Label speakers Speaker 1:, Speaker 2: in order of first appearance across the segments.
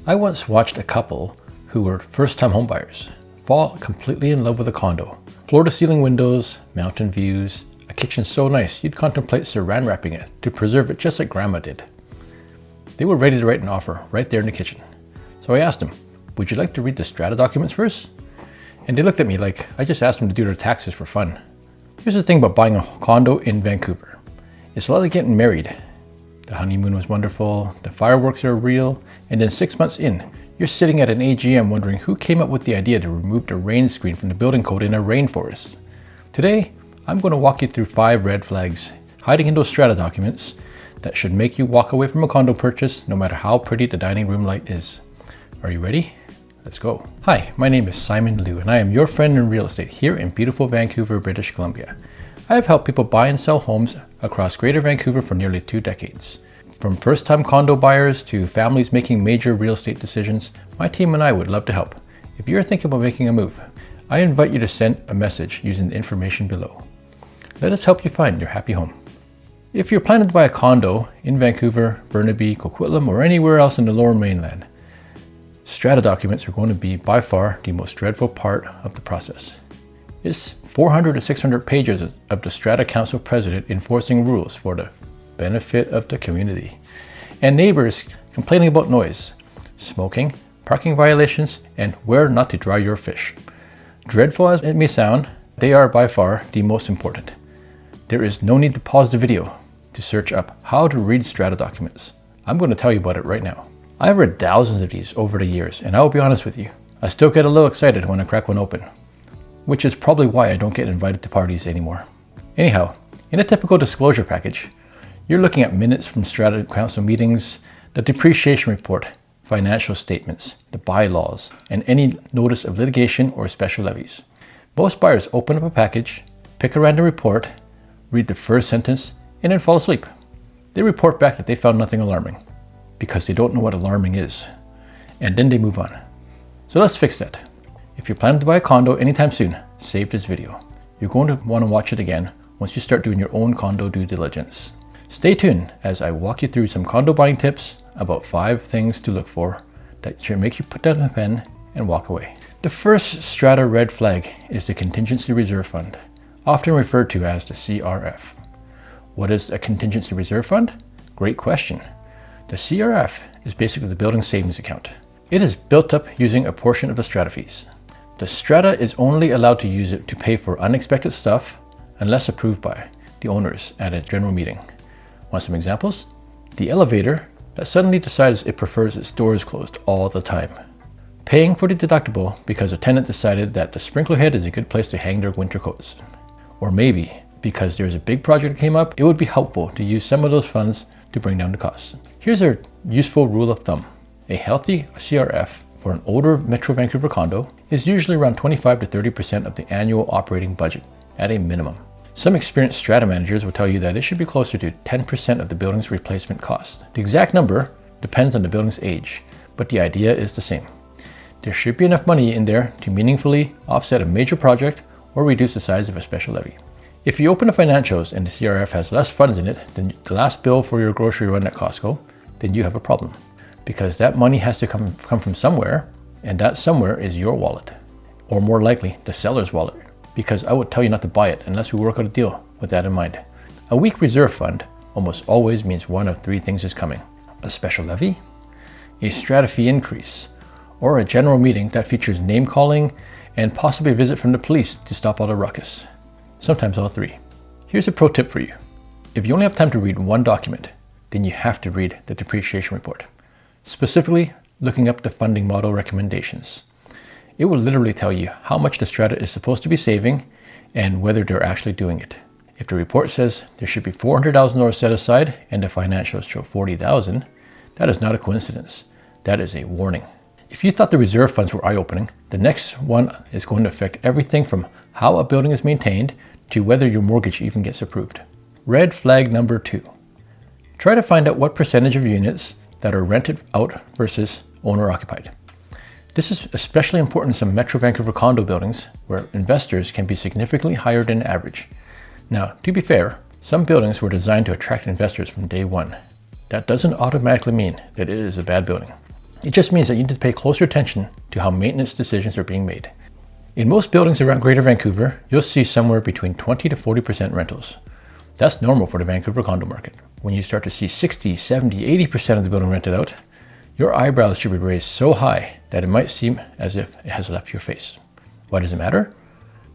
Speaker 1: I once watched a couple who were first-time homebuyers fall completely in love with a condo. Floor-to-ceiling windows, mountain views, a kitchen so nice you'd contemplate saran wrapping it to preserve it just like grandma did. They were ready to write an offer right there in the kitchen. So I asked them, would you like to read the Strata documents first? And they looked at me like I just asked them to do their taxes for fun. Here's the thing about buying a condo in Vancouver. It's a lot like getting married. The honeymoon was wonderful, the fireworks are real, and then 6 months in, you're sitting at an AGM wondering who came up with the idea to remove the rain screen from the building code in a rainforest. Today, I'm going to walk you through 5 red flags hiding in those Strata documents that should make you walk away from a condo purchase no matter how pretty the dining room light is. Are you ready? Let's go. Hi, my name is Simon Liu and I am your friend in real estate here in beautiful Vancouver, British Columbia. I have helped people buy and sell homes across Greater Vancouver for nearly 2 decades. From first-time condo buyers to families making major real estate decisions, my team and I would love to help. If you're thinking about making a move, I invite you to send a message using the information below. Let us help you find your happy home. If you're planning to buy a condo in Vancouver, Burnaby, Coquitlam, or anywhere else in the Lower Mainland, Strata documents are going to be by far the most dreadful part of the process. It's 400 to 600 pages of the Strata Council President enforcing rules for the benefit of the community, and neighbors complaining about noise, smoking, parking violations, and where not to dry your fish. Dreadful as it may sound, they are by far the most important. There is no need to pause the video to search up how to read Strata documents. I'm going to tell you about it right now. I've read thousands of these over the years, and I will be honest with you, I still get a little excited when I crack one open, which is probably why I don't get invited to parties anymore. Anyhow, in a typical disclosure package, you're looking at minutes from Strata Council meetings, the depreciation report, financial statements, the bylaws, and any notice of litigation or special levies. Most buyers open up a package, pick a random report, read the first sentence, and then fall asleep. They report back that they found nothing alarming because they don't know what alarming is, and then they move on. So let's fix that. If you're planning to buy a condo anytime soon, save this video. You're going to want to watch it again once you start doing your own condo due diligence. Stay tuned as I walk you through some condo buying tips about 5 things to look for that should make you put down a pen and walk away. The first Strata red flag is the Contingency Reserve Fund, often referred to as the CRF. What is a Contingency Reserve Fund? Great question. The CRF is basically the building savings account. It is built up using a portion of the Strata fees. The Strata is only allowed to use it to pay for unexpected stuff unless approved by the owners at a general meeting. Want some examples? The elevator that suddenly decides it prefers its doors closed all the time. Paying for the deductible because a tenant decided that the sprinkler head is a good place to hang their winter coats. Or maybe because there's a big project that came up, it would be helpful to use some of those funds to bring down the costs. Here's a useful rule of thumb. A healthy CRF for an older Metro Vancouver condo is usually around 25 to 30% of the annual operating budget at a minimum. Some experienced Strata managers will tell you that it should be closer to 10% of the building's replacement cost. The exact number depends on the building's age, but the idea is the same. There should be enough money in there to meaningfully offset a major project or reduce the size of a special levy. If you open the financials and the CRF has less funds in it than the last bill for your grocery run at Costco, then you have a problem, because that money has to come from somewhere, and that somewhere is your wallet, or more likely the seller's wallet, because I would tell you not to buy it unless we work out a deal with that in mind. A weak reserve fund almost always means one of 3 things is coming: a special levy, a Strata fee increase, or a general meeting that features name calling and possibly a visit from the police to stop all the ruckus. Sometimes all 3. Here's a pro tip for you. If you only have time to read one document, then you have to read the depreciation report, specifically looking up the funding model recommendations. It will literally tell you how much the Strata is supposed to be saving and whether they're actually doing it. If the report says there should be $400,000 set aside and the financials show $40,000, that is not a coincidence. That is a warning. If you thought the reserve funds were eye-opening, the next one is going to affect everything from how a building is maintained to whether your mortgage even gets approved. Red flag number 2. Try to find out what percentage of units that are rented out versus owner-occupied. This is especially important in some Metro Vancouver condo buildings where investors can be significantly higher than average. Now, to be fair, some buildings were designed to attract investors from day one. That doesn't automatically mean that it is a bad building. It just means that you need to pay closer attention to how maintenance decisions are being made. In most buildings around Greater Vancouver, you'll see somewhere between 20 to 40% rentals. That's normal for the Vancouver condo market. When you start to see 60, 70, 80% of the building rented out, your eyebrows should be raised so high that it might seem as if it has left your face. Why does it matter?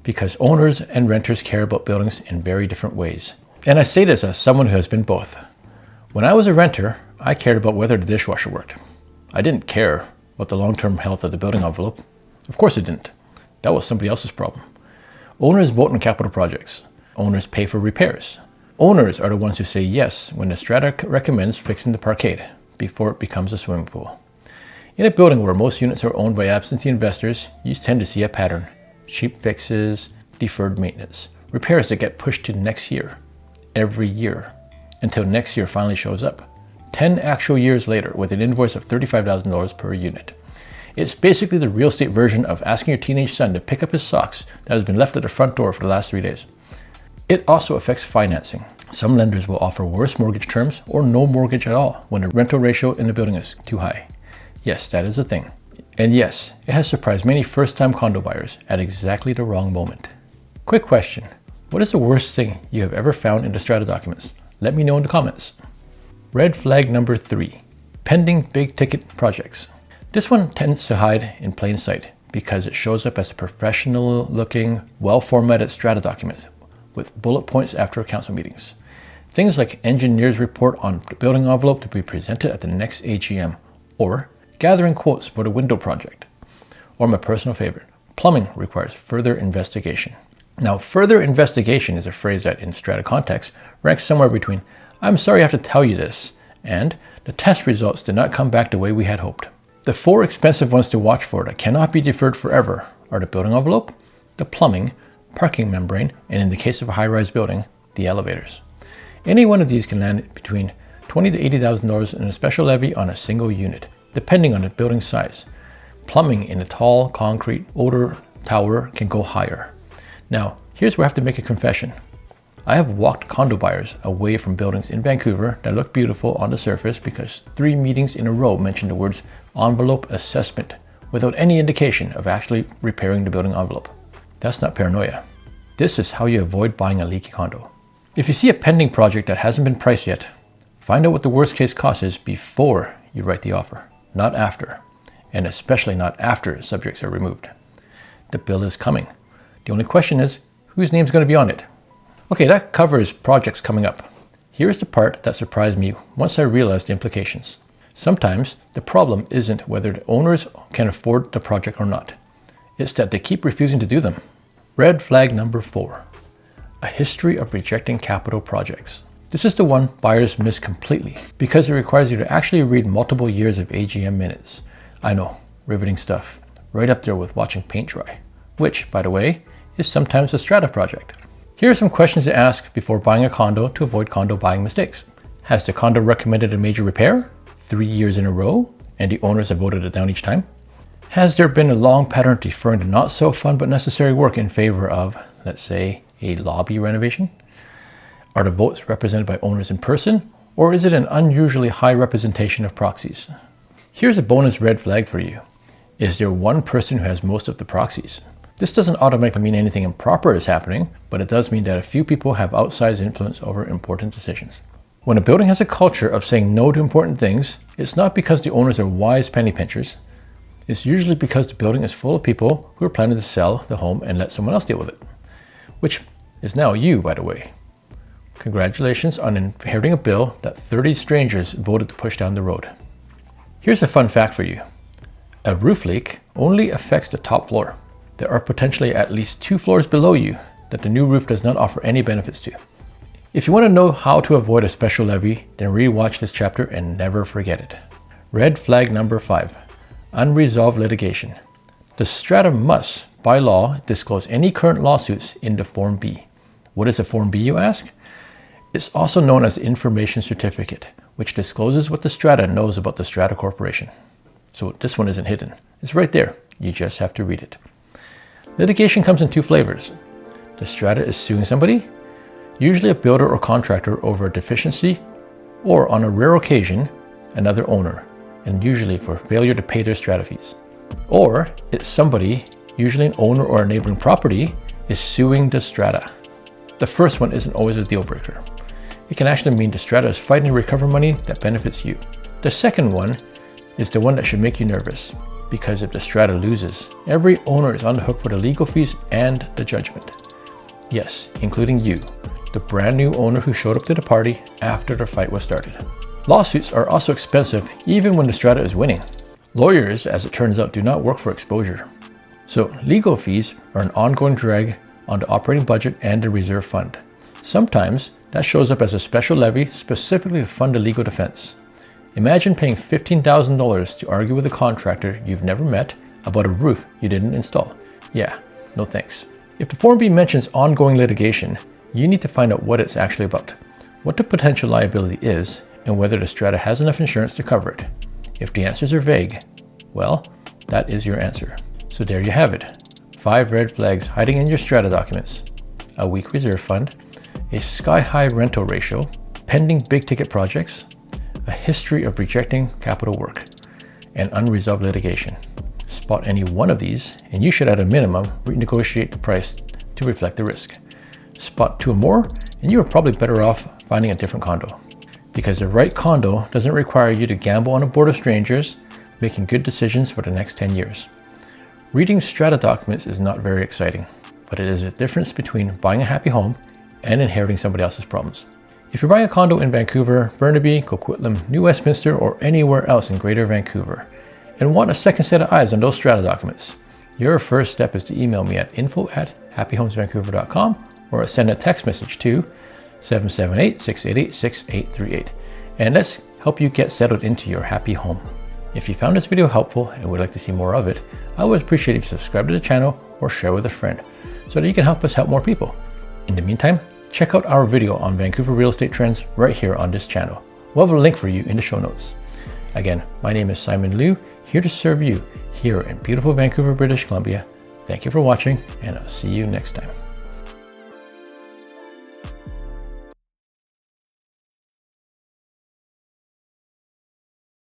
Speaker 1: Because owners and renters care about buildings in very different ways. And I say this as someone who has been both. When I was a renter, I cared about whether the dishwasher worked. I didn't care about the long-term health of the building envelope. Of course it didn't. That was somebody else's problem. Owners vote on capital projects. Owners pay for repairs. Owners are the ones who say yes when the Strata recommends fixing the parquet before it becomes a swimming pool. In a building where most units are owned by absentee investors, you tend to see a pattern. Cheap fixes, deferred maintenance, repairs that get pushed to next year, every year, until next year finally shows up. 10 actual years later with an invoice of $35,000 per unit. It's basically the real estate version of asking your teenage son to pick up his socks that has been left at the front door for the last 3 days. It also affects financing. Some lenders will offer worse mortgage terms or no mortgage at all when the rental ratio in the building is too high. Yes, that is a thing. And yes, it has surprised many first-time condo buyers at exactly the wrong moment. Quick question. What is the worst thing you have ever found in the Strata documents? Let me know in the comments. Red flag number 3, pending big ticket projects. This one tends to hide in plain sight because it shows up as a professional looking, well-formatted Strata document with bullet points after council meetings. Things like engineer's report on the building envelope to be presented at the next AGM, or gathering quotes for the window project. Or my personal favorite, plumbing requires further investigation. Now, further investigation is a phrase that in Strata context ranks somewhere between "I'm sorry I have to tell you this" and "the test results did not come back the way we had hoped." The 4 expensive ones to watch for that cannot be deferred forever are the building envelope, the plumbing, parking membrane, and in the case of a high-rise building, the elevators. Any one of these can land between $20,000 to $80,000 in a special levy on a single unit, depending on the building size. Plumbing in a tall concrete odor tower can go higher. Now, here's where I have to make a confession. I have walked condo buyers away from buildings in Vancouver that look beautiful on the surface because 3 meetings in a row mentioned the words envelope assessment without any indication of actually repairing the building envelope. That's not paranoia. This is how you avoid buying a leaky condo. If you see a pending project that hasn't been priced yet, find out what the worst case cost is before you write the offer, not after, and especially not after subjects are removed. The bill is coming. The only question is, whose name is going to be on it? Okay, that covers projects coming up. Here's the part that surprised me once I realized the implications. Sometimes the problem isn't whether the owners can afford the project or not. It's that they keep refusing to do them. Red flag number 4, a history of rejecting capital projects. This is the one buyers miss completely because it requires you to actually read multiple years of AGM minutes. I know, riveting stuff, right up there with watching paint dry, which, by the way, is sometimes a Strata project. Here are some questions to ask before buying a condo to avoid condo buying mistakes. Has the condo recommended a major repair 3 years in a row and the owners have voted it down each time? Has there been a long pattern of deferring the not so fun but necessary work in favor of, let's say, a lobby renovation? Are the votes represented by owners in person, or is it an unusually high representation of proxies? Here's a bonus red flag for you. Is there one person who has most of the proxies? This doesn't automatically mean anything improper is happening, but it does mean that a few people have outsized influence over important decisions. When a building has a culture of saying no to important things, it's not because the owners are wise penny pinchers. It's usually because the building is full of people who are planning to sell the home and let someone else deal with it. Which is now you, by the way. Congratulations on inheriting a bill that 30 strangers voted to push down the road. Here's a fun fact for you. A roof leak only affects the top floor. There are potentially at least 2 floors below you that the new roof does not offer any benefits to. If you want to know how to avoid a special levy, then re-watch this chapter and never forget it. Red flag number 5, unresolved litigation. The Strata must, by law, disclose any current lawsuits in the Form B. What is a Form B, you ask? It's also known as the Information Certificate, which discloses what the Strata knows about the Strata Corporation. So this one isn't hidden. It's right there. You just have to read it. Litigation comes in 2 flavors. The Strata is suing somebody, usually a builder or contractor over a deficiency, or on a rare occasion, another owner, and usually for failure to pay their strata fees. Or it's somebody, usually an owner or a neighboring property, is suing the strata. The first one isn't always a deal breaker. It can actually mean the strata is fighting to recover money that benefits you. The second one is the one that should make you nervous, because if the strata loses, every owner is on the hook for the legal fees and the judgment. Yes, including you, the brand new owner who showed up to the party after the fight was started. Lawsuits are also expensive even when the strata is winning. Lawyers, as it turns out, do not work for exposure. So legal fees are an ongoing drag on the operating budget and the reserve fund. Sometimes that shows up as a special levy specifically to fund a legal defense. Imagine paying $15,000 to argue with a contractor you've never met about a roof you didn't install. Yeah, no thanks. If the Form B mentions ongoing litigation, you need to find out what it's actually about, what the potential liability is, and whether the strata has enough insurance to cover it. If the answers are vague, well, that is your answer. So there you have it. 5 red flags hiding in your strata documents: a weak reserve fund, a sky-high rental ratio, pending big-ticket projects, a history of rejecting capital work, and unresolved litigation. Spot any one of these, and you should at a minimum renegotiate the price to reflect the risk. Spot 2 or more, and you are probably better off finding a different condo. Because the right condo doesn't require you to gamble on a board of strangers, making good decisions for the next 10 years. Reading strata documents is not very exciting, but it is a difference between buying a happy home and inheriting somebody else's problems. If you're buying a condo in Vancouver, Burnaby, Coquitlam, New Westminster, or anywhere else in Greater Vancouver, and want a second set of eyes on those strata documents, your first step is to email me at info@happyhomesvancouver.com or send a text message to 778-688-6838, and let's help you get settled into your happy home. If you found this video helpful and would like to see more of it, I would appreciate if you subscribe to the channel or share with a friend so that you can help us help more people. In the meantime, check out our video on Vancouver real estate trends right here on this channel. We'll have a link for you in the show notes. Again, my name is Simon Liu, here to serve you here in beautiful Vancouver, British Columbia. Thank you for watching, and I'll see you next time.